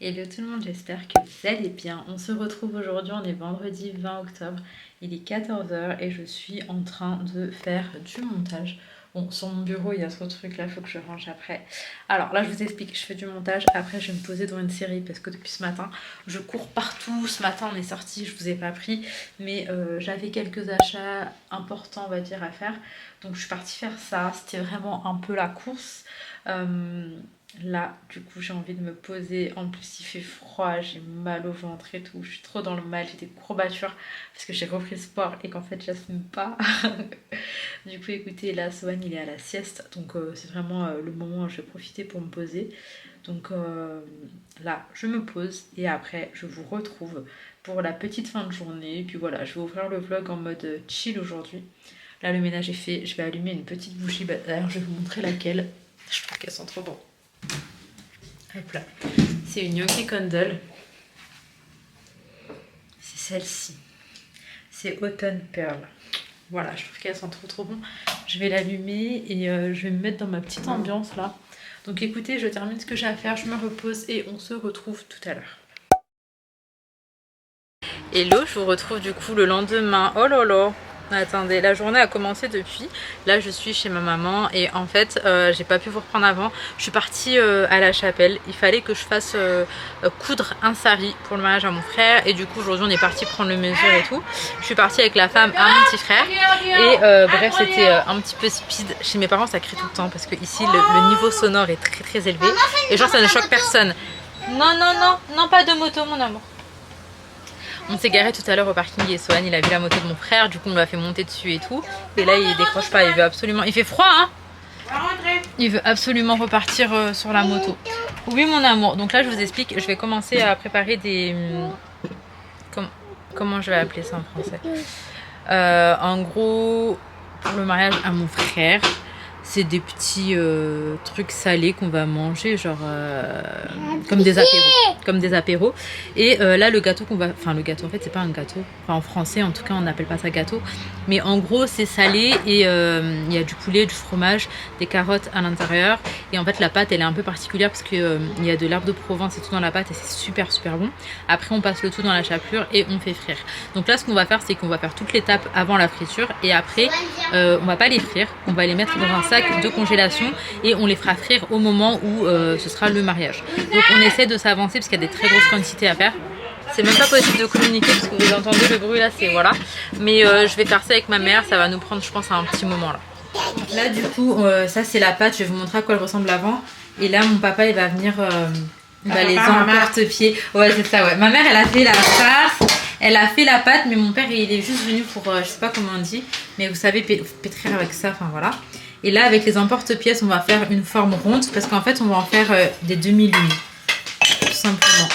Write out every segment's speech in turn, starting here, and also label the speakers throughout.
Speaker 1: Hello tout le monde, j'espère que vous allez bien. On se retrouve aujourd'hui, on est vendredi 20 octobre, il est 14 heures et je suis en train de faire du montage. Bon, sur mon bureau, il y a trop de trucs là, il faut que je range après. Alors là, je vous explique, je fais du montage, après je vais me poser devant une série parce que depuis ce matin, je cours partout. Ce matin, on est sorti, je vous ai pas pris, mais j'avais quelques achats importants, on va dire, à faire. Donc je suis partie faire ça, c'était vraiment un peu la course. Euh, Là, du coup, j'ai envie de me poser. En plus, il fait froid, j'ai mal au ventre et tout. Je suis trop dans le mal, j'ai des courbatures parce que j'ai repris le sport et qu'en fait, j'assume pas. Du coup, écoutez, là, Sohan, il est à la sieste. Donc, c'est vraiment le moment où je vais profiter pour me poser. Donc, là, je me pose et après, je vous retrouve pour la petite fin de journée. Et puis voilà, je vais ouvrir le vlog en mode chill aujourd'hui. Là, le ménage est fait. Je vais allumer une petite bougie. D'ailleurs, je vais vous montrer laquelle. Je trouve qu'elles sont trop bonnes. Hop là. C'est une Yankee Candle. C'est celle-ci. C'est Autumn Pearl. Voilà, je trouve qu'elles sont trop bon. Je vais l'allumer et je vais me mettre dans ma petite ambiance là. Donc écoutez, je termine ce que j'ai à faire, je me repose et on se retrouve tout à l'heure. Hello, je vous retrouve du coup le lendemain. Oh là là, attendez, la journée a commencé depuis. Là, je suis chez ma maman et en fait, j'ai pas pu vous reprendre avant. Je suis partie à la chapelle. Il fallait que je fasse coudre un sari pour le mariage à mon frère et du coup, aujourd'hui, on est parti prendre le mesure et tout. Je suis partie avec la femme à mon petit frère et bref, c'était un petit peu speed. Chez mes parents, ça crie tout le temps parce que ici, le niveau sonore est très élevé et genre, ça ne choque personne. Non, pas de moto, mon amour. On s'est garé tout à l'heure au parking et Sohan il a vu la moto de mon frère, du coup on l'a fait monter dessus et tout. Et là il décroche pas, il veut absolument... Il fait froid hein. Il veut absolument repartir sur la moto. Oui mon amour, donc là je vous explique, je vais commencer à préparer des... Comment je vais appeler ça en français en gros, pour le mariage à mon frère, c'est des petits trucs salés qu'on va manger, genre comme des apéros. Comme des apéros. Et là, le gâteau qu'on va... Enfin, le gâteau, en fait, c'est pas un gâteau. Enfin, en français, en tout cas, on n'appelle pas ça gâteau. Mais en gros, c'est salé et il y a du poulet, du fromage, des carottes à l'intérieur. Et en fait, la pâte, elle est un peu particulière parce qu'il y a de l'herbe de Provence et tout dans la pâte et c'est super bon. Après, on passe le tout dans la chapelure et on fait frire. Donc là, ce qu'on va faire, c'est qu'on va faire toute l'étape avant la friture et après, on va pas les frire. On va les mettre dans un sac de congélation et on les fera frire au moment où ce sera le mariage. Donc on essaie de s'avancer parce qu'il y a des très grosses quantités à faire. C'est même pas possible de communiquer parce que vous entendez le bruit là, c'est voilà. Mais je vais faire ça avec ma mère, ça va nous prendre je pense un petit moment là. Là du coup, ça c'est la pâte, je vais vous montrer à quoi elle ressemble avant. Et là mon papa il va venir les emporte-pieds. Ouais c'est ça ouais. Ma mère elle a fait la farce, elle a fait la pâte mais mon père il est juste venu pour, je sais pas comment on dit, mais vous savez pétrir avec ça, enfin voilà. Et là avec les emporte-pièces on va faire une forme ronde parce qu'en fait on va en faire des demi-lunes. Tout simplement.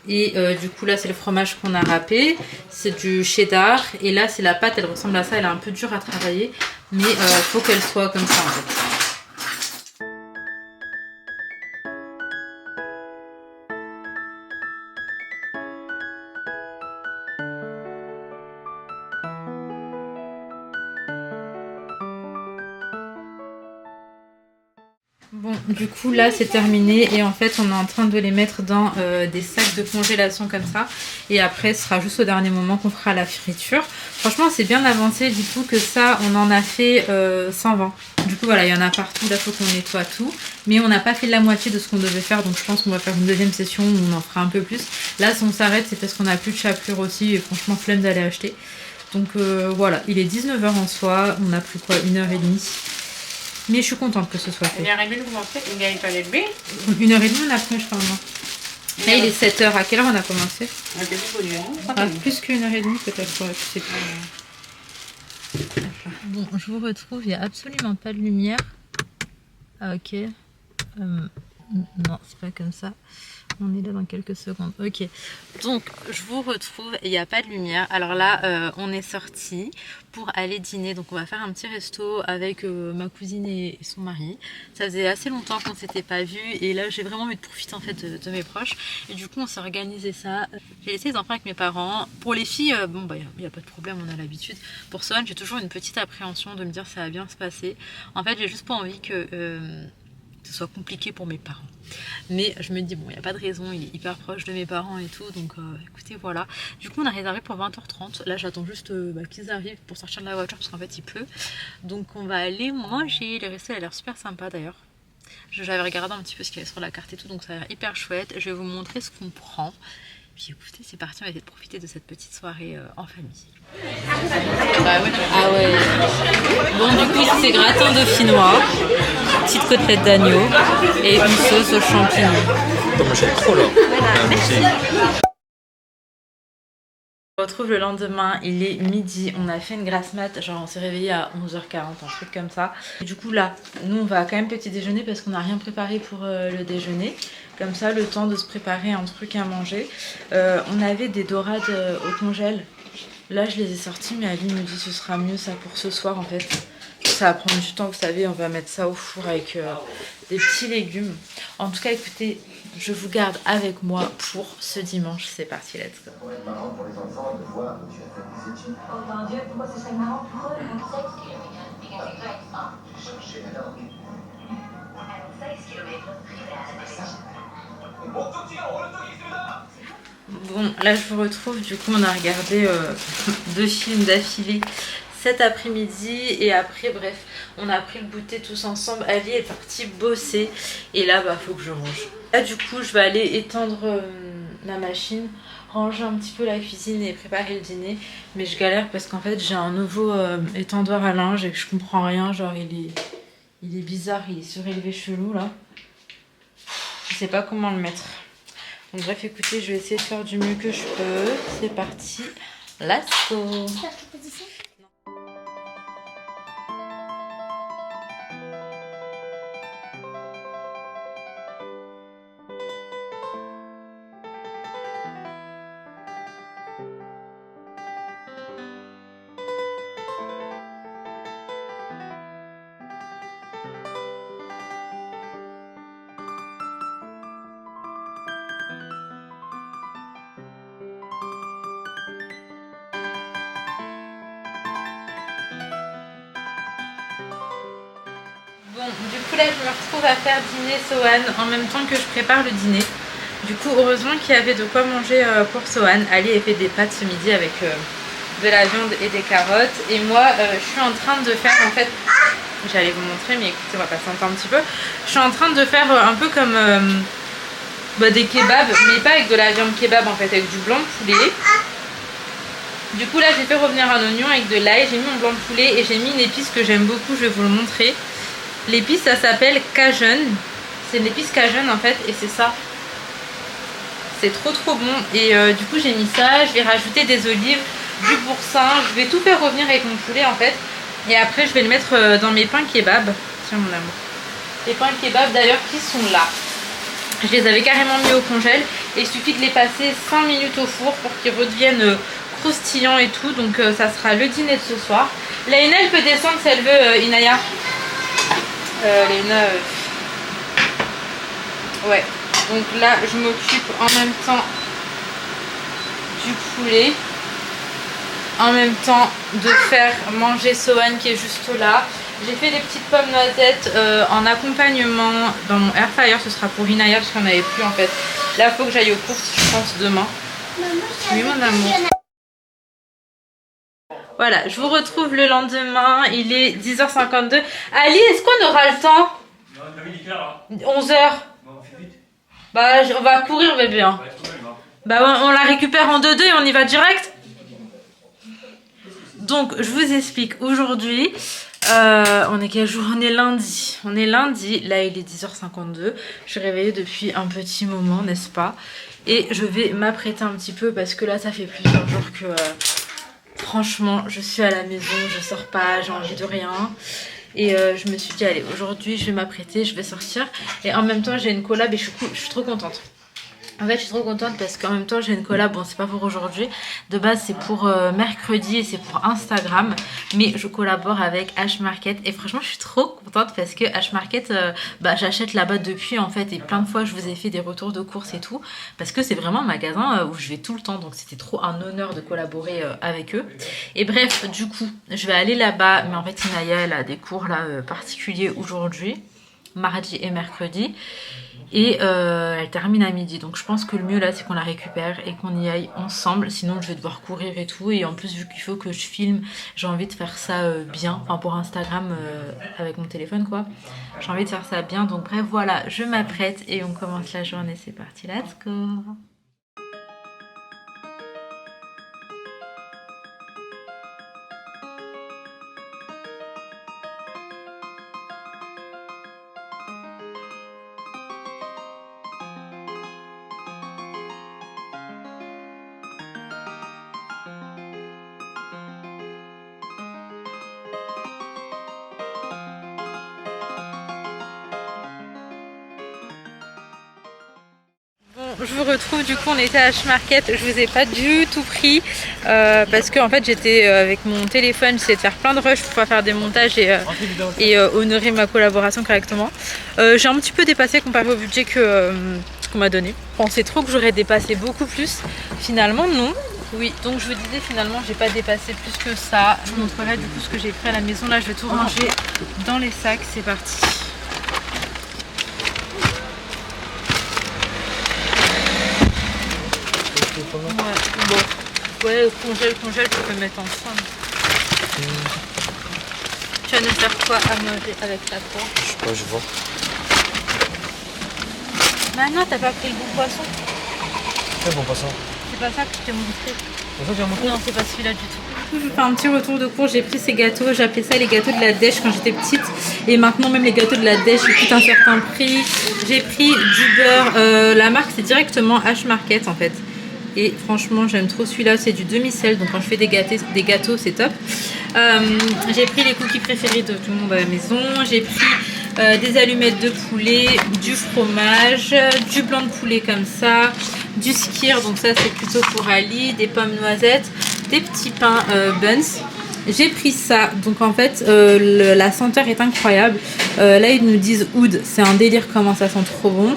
Speaker 1: Et du coup là c'est le fromage qu'on a râpé, c'est du cheddar et là c'est la pâte, elle ressemble à ça, elle est un peu dure à travailler mais faut qu'elle soit comme ça en fait. Bon, du coup là c'est terminé et en fait on est en train de les mettre dans des sacs de congélation comme ça et après ce sera juste au dernier moment qu'on fera la friture. Franchement c'est bien avancé, du coup que ça on en a fait 120. Du coup voilà, il y en a partout, là faut qu'on nettoie tout, mais on n'a pas fait la moitié de ce qu'on devait faire, donc je pense qu'on va faire une deuxième session où on en fera un peu plus. Là si on s'arrête c'est parce qu'on n'a plus de chapelure aussi et franchement flemme d'aller acheter. Donc voilà, il est 19 h en soi, on a pris quoi, 1h30. Mais je suis contente que ce soit fait.
Speaker 2: 1h30, vous m'en faites? Une heure et demie?
Speaker 1: 1h30 on a pris, je crois. Là, il est 7 h. À quelle heure on a commencé? Plus qu'1h30 peut-être, ouais, je sais pas. Bon, je vous retrouve, il n'y a absolument pas de lumière. Ah, ok. Non, c'est pas comme ça. On est là dans quelques secondes. Ok, donc je vous retrouve, il n'y a pas de lumière. Alors là, on est sorti pour aller dîner. Donc on va faire un petit resto avec ma cousine et son mari. Ça faisait assez longtemps qu'on ne s'était pas vu et là j'ai vraiment envie de profiter en fait de mes proches. Et du coup on s'est organisé ça. J'ai laissé les enfants avec mes parents. Pour les filles, bon bah il n'y a pas de problème, on a l'habitude. Pour Sohan, j'ai toujours une petite appréhension de me dire ça va bien se passer. En fait j'ai juste pas envie que... que ce soit compliqué pour mes parents. Mais je me dis, bon, il n'y a pas de raison, il est hyper proche de mes parents et tout, donc écoutez, voilà. Du coup, on a réservé pour 20h30. Là, j'attends juste qu'ils arrivent pour sortir de la voiture parce qu'en fait, il pleut. Donc, on va aller manger. Le resto a l'air super sympa d'ailleurs. J'avais regardé un petit peu ce qu'il y avait sur la carte et tout, donc ça a l'air hyper chouette. Je vais vous montrer ce qu'on prend. Puis écoutez, c'est parti, on va essayer de profiter de cette petite soirée en famille. Ah ouais. Bon, du coup, c'est gratin dauphinois, petite côtelette d'agneau et une sauce aux champignons.
Speaker 3: Attends, j'aime trop là.
Speaker 1: On se retrouve le lendemain, il est midi, on a fait une grasse mat, genre on s'est réveillé à 11h40, un truc comme ça. Et du coup là, nous on va quand même petit déjeuner parce qu'on n'a rien préparé pour le déjeuner. Comme ça, le temps de se préparer un truc à manger. On avait des dorades au congèle. Là je les ai sorties, mais Ali me dit que ce sera mieux ça pour ce soir en fait. Ça va prendre du temps, vous savez, on va mettre ça au four avec des petits légumes. En tout cas, écoutez, je vous garde avec moi pour ce dimanche. C'est parti, let's go.
Speaker 4: Pour être marrant pour les enfants de voir que tu as fait des études. Oh ben Dieu, pourquoi ce serait marrant pour eux, le sexe? J'ai cherché la langue. Alors 6 km
Speaker 1: Bon, là je vous retrouve, du coup on a regardé 2 films d'affilée cet après-midi et après, bref, on a pris le goûter tous ensemble. Ali est parti bosser et là, bah, faut que je range. Là, du coup, je vais aller étendre la machine, ranger un petit peu la cuisine et préparer le dîner. Mais je galère parce qu'en fait, j'ai un nouveau étendoir à linge et que je comprends rien. Genre, il est bizarre, il est surélevé chelou là. Je sais pas comment le mettre. Donc, bref, écoutez, je vais essayer de faire du mieux que je peux. C'est parti, let's go! Bon, du coup là je me retrouve à faire dîner Sohan en même temps que je prépare le dîner. Du coup heureusement qu'il y avait de quoi manger pour Sohan. Ali a fait des pâtes ce midi avec de la viande et des carottes. Et moi je suis en train de faire en fait, j'allais vous montrer mais écoutez on va patienter un petit peu. Je suis en train de faire un peu comme des kebabs, mais pas avec de la viande kebab en fait, avec du blanc de poulet. Du coup là j'ai fait revenir un oignon avec de l'ail, j'ai mis mon blanc de poulet et j'ai mis une épice que j'aime beaucoup, je vais vous le montrer. L'épice ça s'appelle Cajun, c'est une épice Cajun en fait et c'est ça. C'est trop bon et du coup j'ai mis ça, je vais rajouter des olives, du boursin, je vais tout faire revenir avec mon poulet en fait. Et après je vais le mettre dans mes pains kebab. Tiens mon amour. Les pains kebab d'ailleurs qui sont là. Je les avais carrément mis au congèle et il suffit de les passer 5 minutes au four pour qu'ils redeviennent croustillants et tout. Donc ça sera le dîner de ce soir. Laïna elle peut descendre si elle veut, Inaya. Laïna, ouais. Donc là je m'occupe en même temps du poulet. En même temps de faire manger Sohan qui est juste là. J'ai fait des petites pommes noisettes en accompagnement dans mon air fryer. Ce sera pour Inaya parce qu'on n'avait plus en fait. Là il faut que j'aille aux courses je pense demain. Oui mon amour. Voilà, je vous retrouve le lendemain. Il est 10h52. Ali, est-ce qu'on aura le temps? 11h. Bah on va courir bébé hein. Bah on la récupère en 2-2 et on y va direct. Donc je vous explique aujourd'hui. On est quel jour? On est lundi. On est lundi. Là il est 10h52. Je suis réveillée depuis un petit moment, n'est-ce pas? Et je vais m'apprêter un petit peu parce que là ça fait plusieurs jours que franchement je suis à la maison, je sors pas, j'ai envie de rien. Et je me suis dit allez aujourd'hui je vais m'apprêter, je vais sortir. Et en même temps j'ai une collab et je suis trop contente. En fait je suis trop contente parce qu'en même temps j'ai une collab, bon c'est pas pour aujourd'hui, de base c'est pour mercredi et c'est pour Instagram, mais je collabore avec H Market et franchement je suis trop contente parce que H Market j'achète là-bas depuis en fait et plein de fois je vous ai fait des retours de courses et tout parce que c'est vraiment un magasin où je vais tout le temps, donc c'était trop un honneur de collaborer avec eux. Et bref du coup je vais aller là-bas, mais en fait Inaya elle a des cours là particuliers aujourd'hui. mardi et mercredi. Et elle termine à midi, donc je pense que le mieux là c'est qu'on la récupère et qu'on y aille ensemble, sinon je vais devoir courir et tout, et en plus vu qu'il faut que je filme, j'ai envie de faire ça bien, enfin pour Instagram avec mon téléphone quoi, j'ai envie de faire ça bien, donc bref voilà, je m'apprête et on commence la journée, c'est parti, let's go. Je vous retrouve, du coup on était à H-Market, je vous ai pas du tout pris parce que en fait j'étais avec mon téléphone, j'essayais de faire plein de rushs pour pouvoir faire des montages et honorer ma collaboration correctement. J'ai un petit peu dépassé comparé au budget qu'on m'a donné. Je pensais trop que j'aurais dépassé beaucoup plus, finalement non. Oui, donc je vous disais finalement j'ai pas dépassé plus que ça. Je vous montrerai du coup ce que j'ai pris à la maison. Là je vais tout ranger dans les sacs, c'est parti. Ouais, bon. Ouais, congèle, tu peux mettre ensemble. Tu vas nous faire quoi à manger avec ta poire?
Speaker 3: Je sais pas, je vois.
Speaker 1: Bah non, t'as pas pris le bon poisson.
Speaker 3: Quel bon poisson?
Speaker 1: C'est pas ça que je t'ai montré.
Speaker 3: C'est ça que tu as montré?
Speaker 1: Non, c'est pas celui-là du tout. Je vous fais un petit retour de cours, j'ai pris ces gâteaux, j'appelais ça les gâteaux de la dèche quand j'étais petite. Et maintenant même les gâteaux de la dèche, ils coûtent un certain prix. J'ai pris du beurre, la marque c'est directement H-Market en fait. Et franchement j'aime trop celui-là, c'est du demi-sel, donc quand je fais des gâteaux c'est top. J'ai pris les cookies préférés de tout le monde à la maison. J'ai pris des allumettes de poulet, du fromage, du blanc de poulet comme ça, du skyr, donc ça c'est plutôt pour Ali, des pommes noisettes, des petits pains buns. J'ai pris ça, donc en fait la senteur est incroyable. Là ils nous disent oud, c'est un délire comment ça sent trop bon.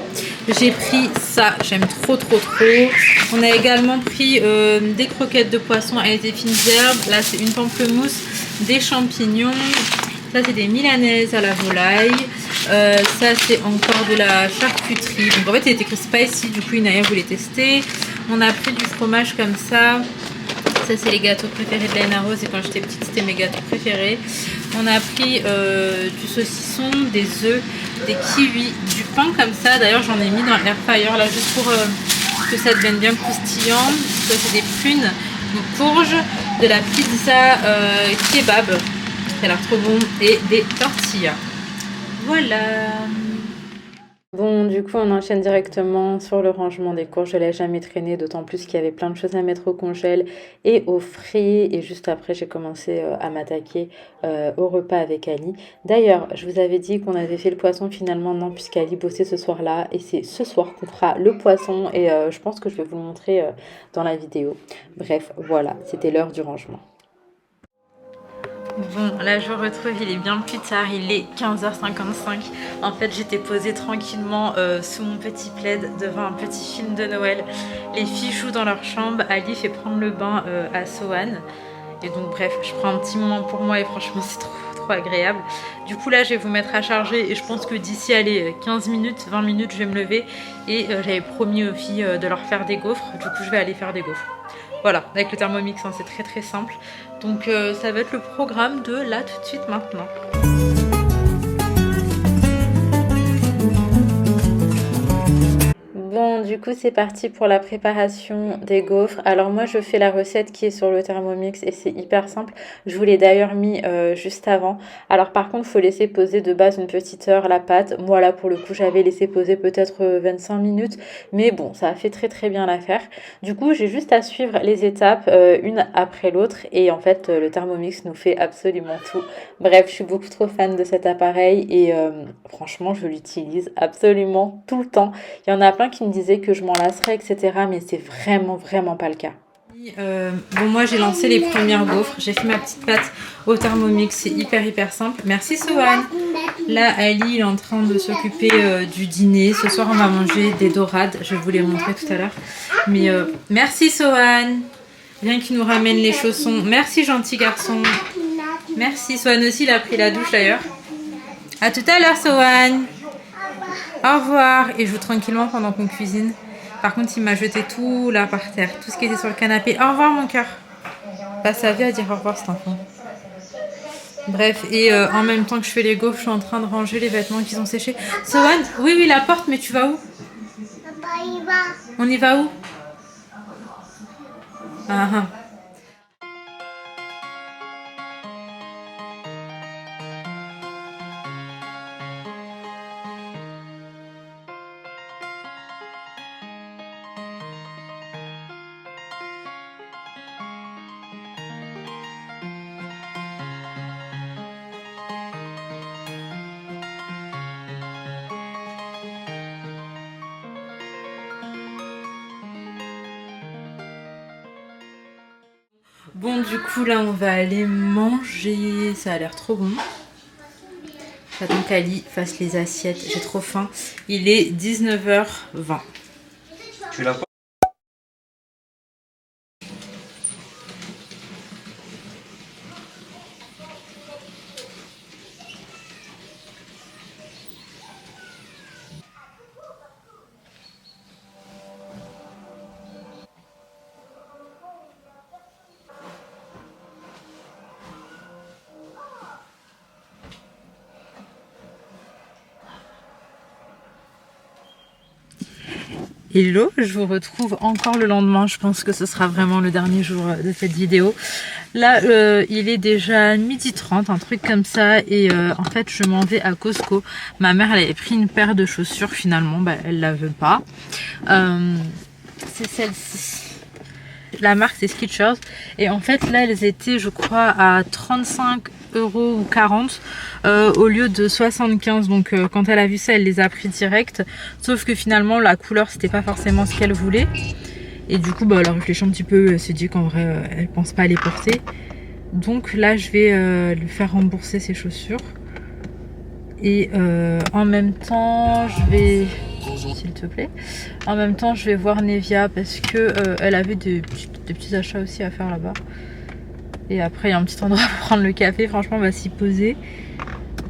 Speaker 1: J'ai pris ça, j'aime trop. On a également pris des croquettes de poisson avec des fines herbes. Là c'est une pamplemousse, des champignons. Ça c'est des milanaises à la volaille. Ça c'est encore de la charcuterie. Donc en fait il était écrit spicy, du coup Inaya voulait tester. On a pris du fromage comme ça. Ça c'est les gâteaux préférés de Laina Rose et quand j'étais petite c'était mes gâteaux préférés. On a pris du saucisson, des œufs, des kiwis, du pain comme ça. D'ailleurs j'en ai mis dans l'air fryer là juste pour que ça devienne bien croustillant. Ça c'est des prunes, des courges, de la pizza kebab, ça a l'air trop bon, et des tortillas. Voilà. Bon, du coup, on enchaîne directement sur le rangement des courges. Je ne l'ai jamais traîné, d'autant plus qu'il y avait plein de choses à mettre au congèle et au frais. Et juste après, j'ai commencé à m'attaquer au repas avec Ali. D'ailleurs, je vous avais dit qu'on avait fait le poisson. Finalement, non, puisqu'Ali bossait ce soir-là. Et c'est ce soir qu'on fera le poisson. Et je pense que je vais vous le montrer dans la vidéo. Bref, voilà, c'était l'heure du rangement. Bon, là je vous retrouve, il est bien plus tard, il est 15h55. En fait, j'étais posée tranquillement sous mon petit plaid devant un petit film de Noël. Les filles jouent dans leur chambre, Ali fait prendre le bain à Sohan. Et donc bref, je prends un petit moment pour moi et franchement c'est trop agréable. Du coup là je vais vous mettre à charger et je pense que d'ici allez 15 minutes, 20 minutes je vais me lever. Et j'avais promis aux filles de leur faire des gaufres, du coup je vais aller faire des gaufres. Voilà, avec le Thermomix, hein, c'est très simple. Donc ça va être le programme de là tout de suite maintenant. Bon, du coup, c'est parti pour la préparation des gaufres. Alors moi, je fais la recette qui est sur le Thermomix et c'est hyper simple. Je vous l'ai d'ailleurs mis juste avant. Alors par contre, il faut laisser poser de base une petite heure la pâte. Moi, là, pour le coup, j'avais laissé poser peut-être 25 minutes. Mais bon, ça a fait très bien l'affaire. Du coup, j'ai juste à suivre les étapes une après l'autre. Et en fait, le Thermomix nous fait absolument tout. Bref, je suis beaucoup trop fan de cet appareil et franchement, je l'utilise absolument tout le temps. Il y en a plein qui me disaient que je m'en lasserais, etc. Mais c'est vraiment pas le cas. Bon, moi j'ai lancé les premières gaufres. J'ai fait ma petite pâte au Thermomix. C'est hyper simple. Merci Sohan. Là, Ali il est en train de s'occuper du dîner. Ce soir, on va manger des dorades. Je vais vous les montrer tout à l'heure. Mais merci Sohan. Viens qu'il nous ramène les chaussons. Merci gentil garçon. Merci. Sohan aussi, il a pris la douche d'ailleurs. À tout à l'heure Sohan. Au revoir. Et je joue tranquillement pendant qu'on cuisine. Par contre, il m'a jeté tout là par terre, tout ce qui était sur le canapé. Au revoir mon cœur. Passe sa vie à dire au revoir cet enfant. Bref, et en même temps que je fais les gaufres, je suis en train de ranger les vêtements qui sont séchés. Sohan, oui, la porte, mais tu vas où?
Speaker 5: Papa, il va.
Speaker 1: On y va où? Ah ah. Bon, du coup, là, on va aller manger. Ça a l'air trop bon. J'attends qu'Ali fasse les assiettes. J'ai trop faim. Il est 19h20.
Speaker 3: Tu l'as pas?
Speaker 1: Hello, je vous retrouve encore le lendemain. Je pense que ce sera vraiment le dernier jour de cette vidéo. Là, il est déjà 12h30, un truc comme ça. Et en fait, je m'en vais à Costco. Ma mère, elle avait pris une paire de chaussures. Finalement, bah, elle la veut pas. C'est celle-ci. La marque, c'est Skechers. Et en fait, là, elles étaient, je crois, à 35 € ou 40 au lieu de 75. Donc quand elle a vu ça, elle les a pris direct, sauf que finalement la couleur c'était pas forcément ce qu'elle voulait, et du coup bah, elle a réfléchi un petit peu, elle s'est dit qu'en vrai elle pense pas les porter. Donc là je vais lui faire rembourser ses chaussures, et en même temps je vais, s'il te plaît, en même temps je vais voir Nevia parce que elle avait des petits achats aussi à faire là-bas. Et après, il y a un petit endroit pour prendre le café. Franchement, on va s'y poser.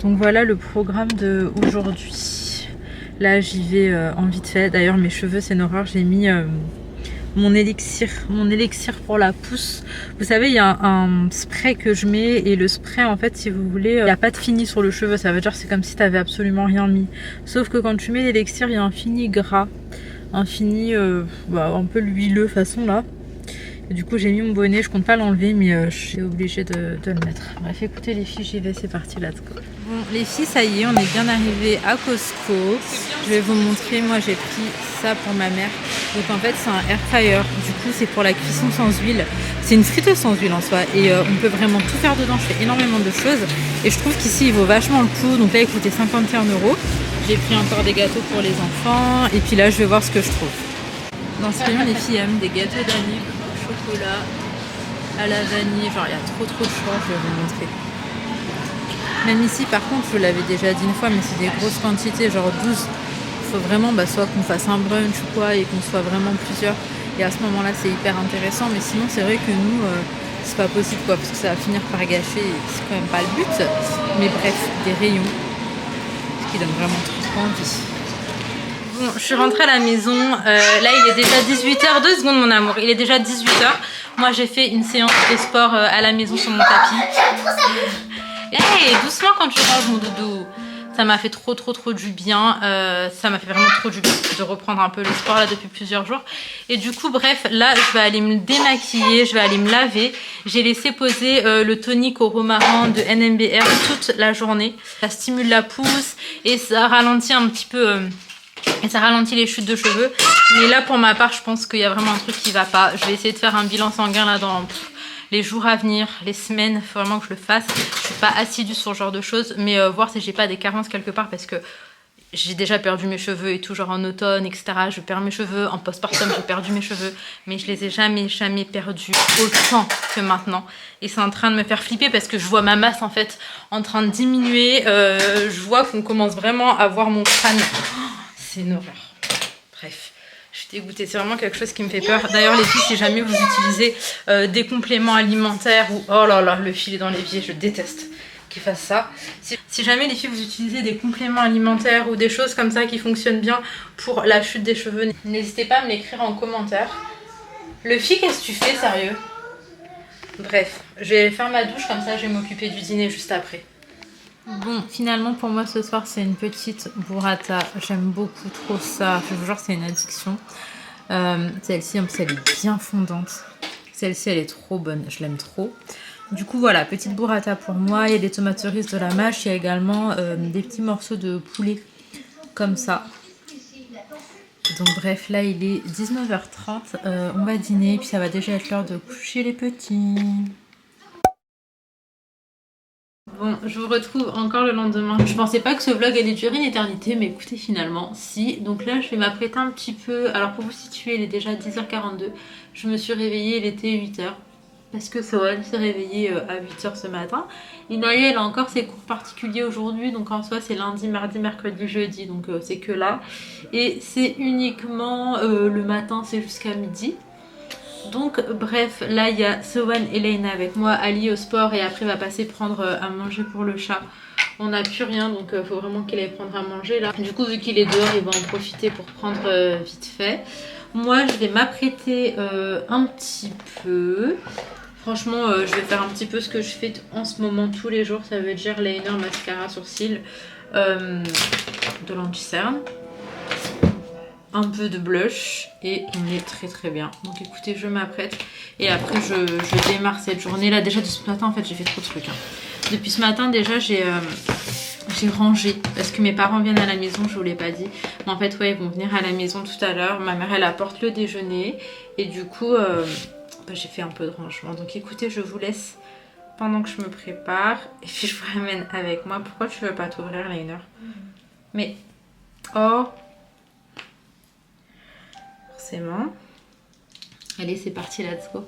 Speaker 1: Donc voilà le programme d'aujourd'hui. Là, j'y vais en vite fait. D'ailleurs, mes cheveux, c'est une horreur. J'ai mis mon élixir pour la pousse. Vous savez, il y a un spray que je mets. Et le spray, en fait, si vous voulez, il n'y a pas de fini sur le cheveu. Ça veut dire que c'est comme si tu n'avais absolument rien mis. Sauf que quand tu mets l'élixir, il y a un fini gras. Un fini un peu l'huileux façon là. Et du coup j'ai mis mon bonnet, je compte pas l'enlever, mais je suis obligée de le mettre. Bref, écoutez les filles, j'y vais, c'est parti, let's go. Bon les filles, ça y est, on est bien arrivé à Costco. Je vais vous montrer, moi j'ai pris ça pour ma mère. Donc en fait c'est un air fryer, du coup c'est pour la cuisson sans huile. C'est une friteuse sans huile en soi, et on peut vraiment tout faire dedans, je fais énormément de choses. Et je trouve qu'ici il vaut vachement le coup, donc là il coûtait 51 €. J'ai pris encore des gâteaux pour les enfants, et puis là je vais voir ce que je trouve. Dans ce rayon les filles aiment des gâteaux d'anniv, chocolat à la vanille, genre il y a trop de choix, je vais vous montrer. Même ici par contre, je l'avais déjà dit une fois, mais c'est des grosses quantités, genre 12. Il faut vraiment soit qu'on fasse un brunch ou quoi, et qu'on soit vraiment plusieurs, et à ce moment là c'est hyper intéressant. Mais sinon c'est vrai que nous c'est pas possible quoi, parce que ça va finir par gâcher, et c'est quand même pas le but. Mais bref, des rayons, ce qui donne vraiment trop envie. Bon, je suis rentrée à la maison, là il est déjà 18h, 2 secondes mon amour, il est déjà 18h. Moi j'ai fait une séance de sport à la maison sur mon tapis. Hey, doucement quand tu ranges mon doudou. Ça m'a fait trop du bien, ça m'a fait vraiment trop du bien de reprendre un peu le sport là depuis plusieurs jours. Et du coup bref, là je vais aller me démaquiller, je vais aller me laver. J'ai laissé poser le tonique au romarin de NMBR toute la journée. Ça stimule la pousse et ça ralentit un petit peu... et ça ralentit les chutes de cheveux. Mais là pour ma part je pense qu'il y a vraiment un truc qui va pas. Je vais essayer de faire un bilan sanguin là dans les jours à venir, les semaines. Il faut vraiment que je le fasse. Je suis pas assidue sur ce genre de choses, mais voir si j'ai pas des carences quelque part, parce que j'ai déjà perdu mes cheveux et tout, genre en automne etc. Je perds mes cheveux, en postpartum j'ai perdu mes cheveux, mais je les ai jamais perdus autant que maintenant. Et c'est en train de me faire flipper parce que je vois ma masse en fait en train de diminuer. Je vois qu'on commence vraiment à voir mon crâne. C'est une horreur. Bref, je suis dégoûtée. C'est vraiment quelque chose qui me fait peur. D'ailleurs, les filles, si jamais vous utilisez des compléments alimentaires ou... Oh là là, le filet dans l'évier, je déteste. qu'ils fassent ça. Si jamais les filles vous utilisez des compléments alimentaires ou des choses comme ça qui fonctionnent bien pour la chute des cheveux, n'hésitez pas à me l'écrire en commentaire. Luffy, qu'est-ce que tu fais, sérieux? Bref, je vais faire ma douche, comme ça je vais m'occuper du dîner juste après. Bon, finalement pour moi ce soir c'est une petite burrata. J'aime beaucoup trop ça. Je vous jure, c'est une addiction. Celle-ci, en plus, elle est bien fondante. Celle-ci, elle est trop bonne. Je l'aime trop. Du coup, voilà, petite burrata pour moi. Il y a des tomates cerises, de la mâche. Il y a également des petits morceaux de poulet comme ça. Donc bref, là il est 19h30. On va dîner. Puis ça va déjà être l'heure de coucher les petits. Bon, je vous retrouve encore le lendemain. Je pensais pas que ce vlog allait durer une éternité, mais écoutez, finalement, si. Donc là, je vais m'apprêter un petit peu. Alors pour vous situer, il est déjà 10h42. Je me suis réveillée, il était 8h. Parce que Sohan s'est réveillée à 8h ce matin. Inaya, elle a encore ses cours particuliers aujourd'hui. Donc en soi, c'est lundi, mardi, mercredi, jeudi. Donc c'est que là. Et c'est uniquement le matin, c'est jusqu'à midi. Donc bref, là il y a Sohan et Leïna avec moi, Ali au sport et après va passer prendre à manger pour le chat. On n'a plus rien, donc il faut vraiment qu'il aille prendre à manger là. Du coup, vu qu'il est dehors, il va en profiter pour prendre vite fait. Moi je vais m'apprêter un petit peu. Franchement, je vais faire un petit peu ce que je fais en ce moment tous les jours. Ça veut dire liner, mascara, sourcils, de l'anti-cerne, un peu de blush et on est très très bien. Donc écoutez, je m'apprête et après je démarre cette journée là. Déjà de ce matin en fait j'ai fait trop de trucs. Depuis ce matin déjà j'ai rangé parce que mes parents viennent à la maison, je vous l'ai pas dit. Mais en fait ouais, ils vont venir à la maison tout à l'heure. Ma mère elle apporte le déjeuner et du coup j'ai fait un peu de rangement. Donc écoutez, je vous laisse pendant que je me prépare et puis je vous ramène avec moi. Pourquoi tu veux pas t'ouvrir liner? Mais oh, forcément. Allez, c'est parti, let's go.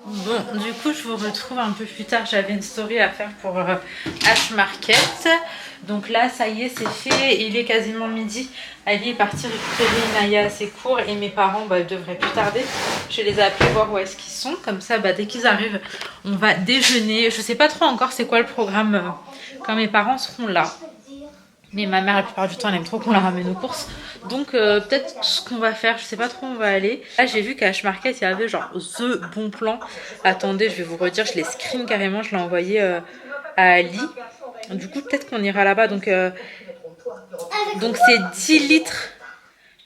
Speaker 1: Bon, du coup, je vous retrouve un peu plus tard. J'avais une story à faire pour H Market. Donc là, ça y est, c'est fait. Il est quasiment midi. Ali est parti récupérer Inaya à ses cours et mes parents devraient plus tarder. Je les ai appelés voir où est-ce qu'ils sont. Comme ça, dès qu'ils arrivent, on va déjeuner. Je sais pas trop encore c'est quoi le programme quand mes parents seront là. Mais ma mère, la plupart du temps, elle aime trop qu'on la ramène aux courses. Donc, peut-être ce qu'on va faire, je sais pas trop où on va aller. Là, j'ai vu qu'à H Market, il y avait genre The Bon Plan. Attendez, je vais vous redire, je l'ai screen carrément, je l'ai envoyé à Ali. Du coup, peut-être qu'on ira là-bas. Donc c'est 10 litres.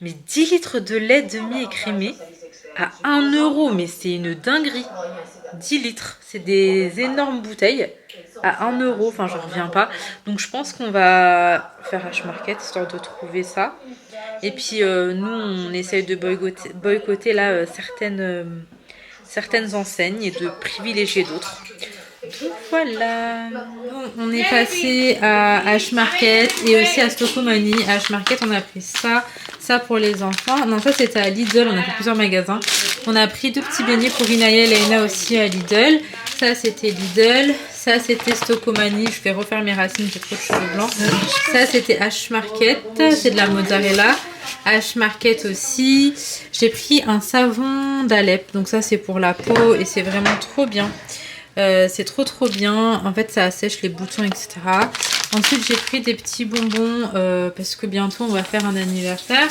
Speaker 1: Mais 10 litres de lait demi-écrémé à 1 €. Mais c'est une dinguerie. 10 litres. C'est des énormes bouteilles. À 1 €, enfin je reviens pas. Donc je pense qu'on va faire H Market histoire de trouver ça. Et puis nous on essaye de boycotter là certaines enseignes et de privilégier d'autres. Donc voilà. Bon, on est passé à H Market et aussi à Stokomani. À H Market on a pris ça pour les enfants. Non, ça c'était à Lidl, on a fait plusieurs magasins. On a pris 2 petits beignets pour Inaya et Leïna aussi à Lidl. Ça c'était Lidl. Ça c'était Stokomani, je vais refaire mes racines, j'ai trop de cheveux blancs. Ça c'était H Market, c'est de la mozzarella. H Market aussi. J'ai pris un savon d'Alep, donc ça c'est pour la peau et c'est vraiment trop bien. C'est trop bien, en fait ça assèche les boutons etc. Ensuite j'ai pris des petits bonbons parce que bientôt on va faire un anniversaire.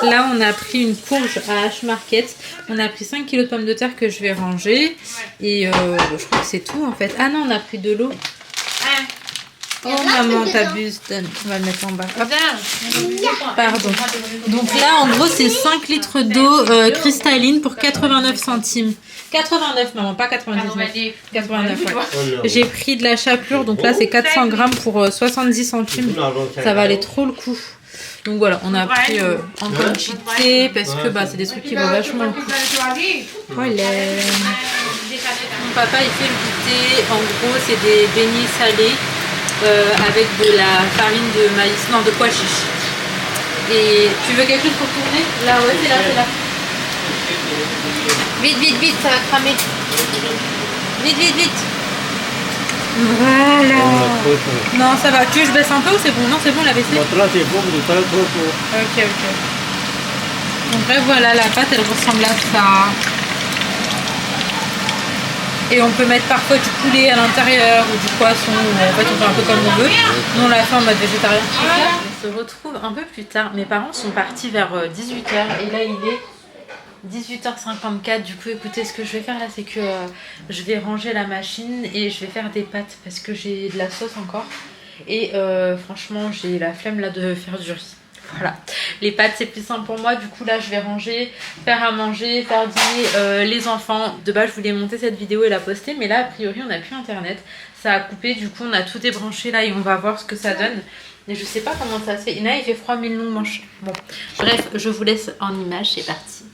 Speaker 1: Là on a pris une courge à H Market. On a pris 5 kg de pommes de terre que je vais ranger. Et je crois que c'est tout en fait. Ah non, on a pris de l'eau. Oh maman, t'abuses. On va le mettre en bas. Hop. Pardon. Donc là, en gros, c'est 5 litres d'eau cristalline pour 89 centimes. 89, maman, pas 99. 89, ouais. J'ai pris de la chapelure, donc là, c'est 400 grammes pour 70 centimes. Ça valait trop le coup. Donc voilà, on a pris en quantité parce que bah, c'est des trucs qui valent vachement le coup. Voilà. Mon papa, il fait le goûter. En gros, c'est des beignets salés avec de la farine de maïs, non, de pois chiche. Et tu veux quelque chose pour tourner? Là, ouais, c'est là, c'est là. Vite, vite, vite, ça va cramer. Vite, vite, vite. Voilà. Non, ça va. Tu veux que je baisse un peu ou c'est bon? Non, c'est bon, la baissée. Ok, ok. Donc bref, voilà, la pâte, elle ressemble à ça. Et on peut mettre parfois du poulet à l'intérieur ou du poisson. Ou en fait, on fait un peu comme on veut. Nous, on l'a fait en mode végétarien. On se retrouve un peu plus tard. Mes parents sont partis vers 18h et là, il est 18h54. Du coup, écoutez, ce que je vais faire là, c'est que je vais ranger la machine et je vais faire des pâtes parce que j'ai de la sauce encore. Et franchement, j'ai la flemme là de faire du riz. Voilà, les pâtes c'est plus simple pour moi. Du coup là je vais ranger, faire à manger, faire dîner les enfants. De base je voulais monter cette vidéo et la poster, mais là a priori on n'a plus internet, ça a coupé. Du coup on a tout débranché là et on va voir ce que ça donne. Mais je sais pas comment ça se fait. Ina, il fait froid mais nous manche. Bon bref, je vous laisse en image, c'est parti.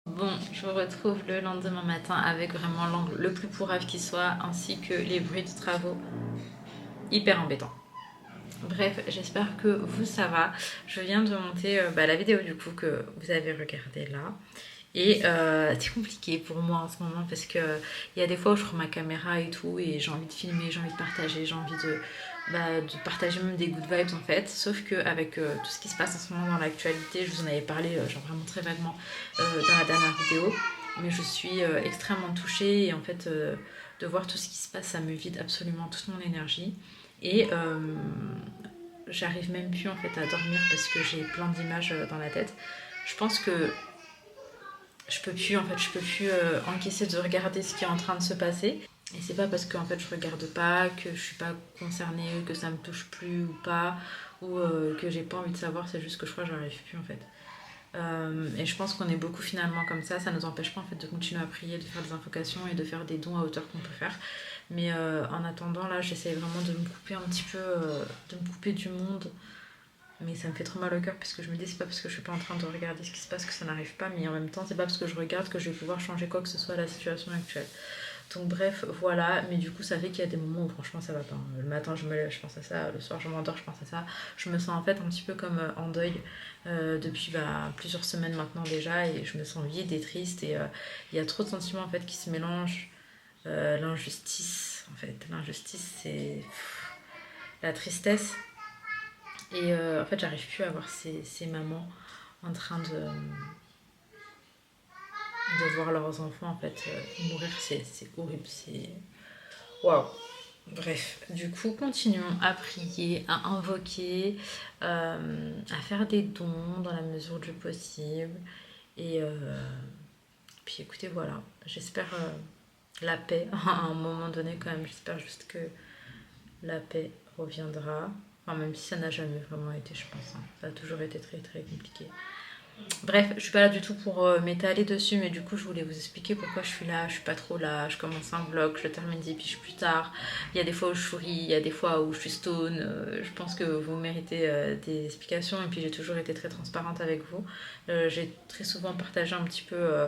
Speaker 1: Bon, je vous retrouve le lendemain matin avec vraiment l'angle le plus pourrave qui soit, ainsi que les bruits de travaux hyper embêtants. Bref, j'espère que vous ça va. Je viens de monter la vidéo du coup que vous avez regardée là. Et c'est compliqué pour moi en ce moment parce que il y a des fois où je prends ma caméra et tout et j'ai envie de filmer, j'ai envie de partager, j'ai envie de partager même des good vibes en fait. Sauf qu'avec tout ce qui se passe en ce moment dans l'actualité, je vous en avais parlé genre vraiment très vaguement dans la dernière vidéo. Mais je suis extrêmement touchée et en fait de voir tout ce qui se passe, ça me vide absolument toute mon énergie. Et j'arrive même plus en fait à dormir parce que j'ai plein d'images dans la tête. Je pense que je peux plus encaisser de regarder ce qui est en train de se passer. Et c'est pas parce que en fait je regarde pas, que je suis pas concernée, que ça me touche plus ou pas, ou que j'ai pas envie de savoir, c'est juste que je crois que j'arrive plus en fait. Et je pense qu'on est beaucoup finalement comme ça nous empêche pas en fait de continuer à prier, de faire des invocations et de faire des dons à hauteur qu'on peut faire. Mais en attendant là j'essaie vraiment de me couper un petit peu, de me couper du monde. Mais ça me fait trop mal au cœur parce que je me dis c'est pas parce que je suis pas en train de regarder ce qui se passe que ça n'arrive pas, mais en même temps c'est pas parce que je regarde que je vais pouvoir changer quoi que ce soit à la situation actuelle. Donc bref voilà, mais du coup ça fait qu'il y a des moments où franchement ça va pas. Le matin je me lève, je pense à ça, le soir je m'endors, je pense à ça. Je me sens en fait un petit peu comme en deuil depuis plusieurs semaines maintenant déjà, et je me sens vide et triste et il y a trop de sentiments en fait qui se mélangent. L'injustice en fait, l'injustice c'est la tristesse. Et en fait, j'arrive plus à voir ces mamans en train de voir leurs enfants en fait mourir. C'est horrible, c'est waouh. Bref, du coup, continuons à prier, à invoquer, à faire des dons dans la mesure du possible. Et puis écoutez, voilà, j'espère la paix à un moment donné quand même. J'espère juste que la paix reviendra. Enfin, même si ça n'a jamais vraiment été, je pense. Ça a toujours été très très compliqué. Bref, je suis pas là du tout pour m'étaler dessus, mais du coup je voulais vous expliquer pourquoi je suis là. Je suis pas trop là, je commence un vlog, je le termine 10 piges plus tard. Il y a des fois où je souris, il y a des fois où je suis stone. Je pense que vous méritez des explications, et puis j'ai toujours été très transparente avec vous. J'ai très souvent partagé un petit peu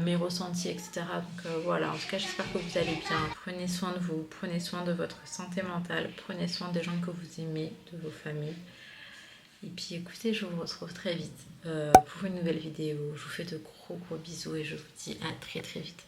Speaker 1: mes ressentis, etc. Donc voilà, en tout cas j'espère que vous allez bien. Prenez soin de vous, prenez soin de votre santé mentale, prenez soin des gens que vous aimez, de vos familles. Et puis écoutez, je vous retrouve très vite pour une nouvelle vidéo. Je vous fais de gros bisous et je vous dis à très vite.